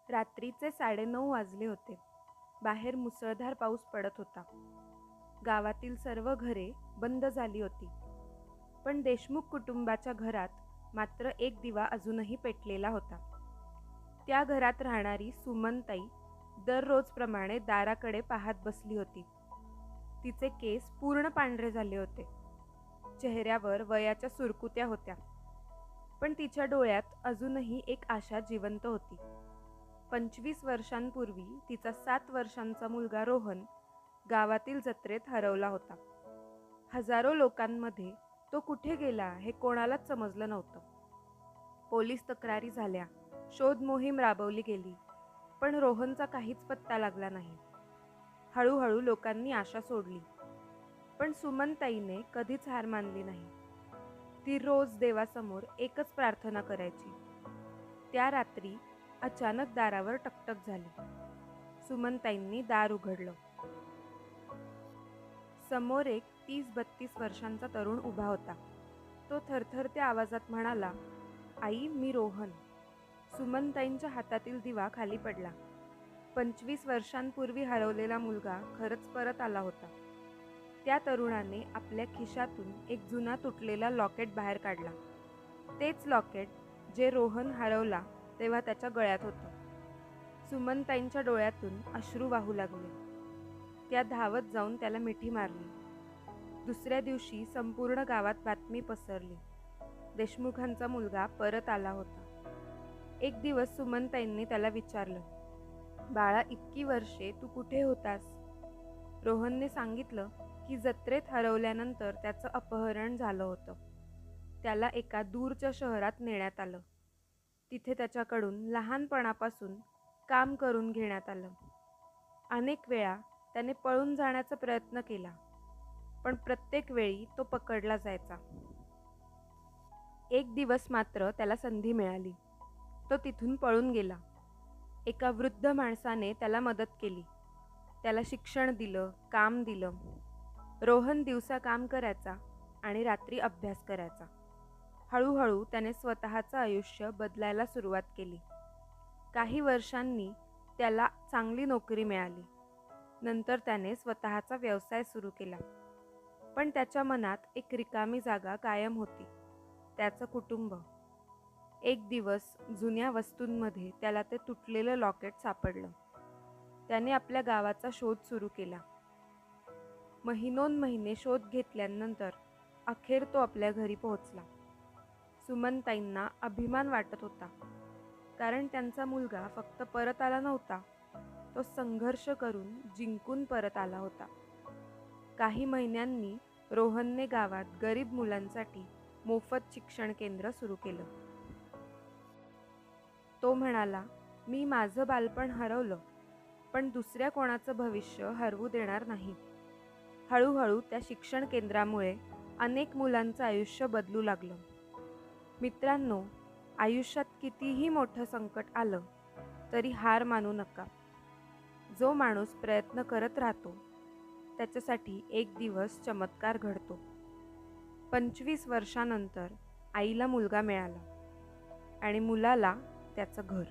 रात्रीचे 9:30 वाजले होते. बाहेर मुसळधार पाऊस पडत होता. गावातील सर्व घरे बंद झाली होती. पण देशमुख कुटुंबाच्या घरात मात्र एक दिवा अजूनही पेटलेला होता. त्या घरात राहणारी सुमनताई दररोजप्रमाणे दाराकडे पाहत बसली होती. तिचे केस पूर्ण पांढरे झाले होते. चेहऱ्यावर वयाच्या सुरकुत्या होत्या. पण तिच्या डोळ्यात अजूनही एक आशा जिवंत होती. 25 वर्षांपूर्वी तिचा 7 वर्षांचा मुलगा रोहन गावातील जत्रेत हरवला होता. हजारो लोकांमध्ये तो कुठे गेला हे कोणालाच समजलं नव्हतं. पोलीस तक्रारी झाल्या, शोध मोहीम राबवली गेली, पण रोहनचा काहीच पत्ता लागला नाही. हळूहळू लोकांनी आशा सोडली, पण सुमनताईने कधीच हार मानली नाही. ती रोज देवासमोर एकच प्रार्थना करायची. त्या रात्री अचानक दारावर टकटक झाली. सुमनताईंनी दार उघडलं. समोर एक 30-32 वर्षांचा तरुण उभा होता. तो थरथरत्या आवाजात म्हणाला, "आई, मी रोहन." सुमनताईंच्या हातातील दिवा खाली पडला. 25 वर्षांपूर्वी हरवलेला मुलगा खरंच परत आला होता. त्या तरुणाने आपल्या खिशातून एक जुना तुटलेला लॉकेट बाहेर काढला. तेच लॉकेट जे रोहन हरवला तेव्हा त्याच्या गळ्यात होतं. सुमनताईंच्या डोळ्यातून अश्रू वाहू लागले. त्या धावत जाऊन त्याला मिठी मारली. दुसऱ्या दिवशी संपूर्ण गावात बातमी पसरली. देशमुखांचा मुलगा परत आला होता. एक दिवस सुमनताईंनी त्याला विचारलं, "बाळा, इतकी वर्षे तू कुठे होतास?" रोहनने सांगितलं की जत्रेत हरवल्यानंतर त्याचं अपहरण झालं होतं. त्याला एका दूरच्या शहरात नेण्यात आलं. तिथे त्याच्याकडून लहानपणापासून काम करून घेण्यात आलं. अनेक वेळा त्याने पळून जाण्याचा प्रयत्न केला, पण प्रत्येक वेळी तो पकडला जायचा. एक दिवस मात्र त्याला संधी मिळाली. तो तिथून पळून गेला. एका वृद्ध माणसाने त्याला मदत केली. त्याला शिक्षण दिलं, काम दिलं. रोहन दिवसा काम करायचा आणि रात्री अभ्यास करायचा. हळूहळू त्याने स्वतःचं आयुष्य बदलायला सुरुवात केली. काही वर्षांनी त्याला चांगली नोकरी मिळाली. नंतर त्याने स्वतःचा व्यवसाय सुरू केला. पण त्याच्या मनात एक रिकामी जागा कायम होती, त्याचं कुटुंब. एक दिवस जुन्या वस्तूंमध्ये त्याला ते तुटलेलं लॉकेट सापडलं. त्याने आपल्या गावाचा शोध सुरू केला. महिनोन्महिने शोध घेतल्यानंतर अखेर तो आपल्या घरी पोहोचला. सुमनताईंना अभिमान वाटत होता, कारण त्यांचा मुलगा फक्त परत आला नव्हता, तो संघर्ष करून जिंकून परत आला होता. काही महिन्यांनी रोहनने गावात गरीब मुलांसाठी मोफत शिक्षण केंद्र सुरू केलं. तो म्हणाला, "मी माझं बालपण हरवलं, पण दुसऱ्या कोणाचं भविष्य हरवू देणार नाही." हळूहळू त्या शिक्षण केंद्रामुळे अनेक मुलांचं आयुष्य बदलू लागलं. मित्रांनो, आयुष्यात कितीही मोठं संकट आलं तरी हार मानू नका. जो माणूस प्रयत्न करत राहतो त्याच्यासाठी एक दिवस चमत्कार घडतो. 25 वर्षानंतर आईला मुलगा मिळाला आणि मुलाला त्याचं घर.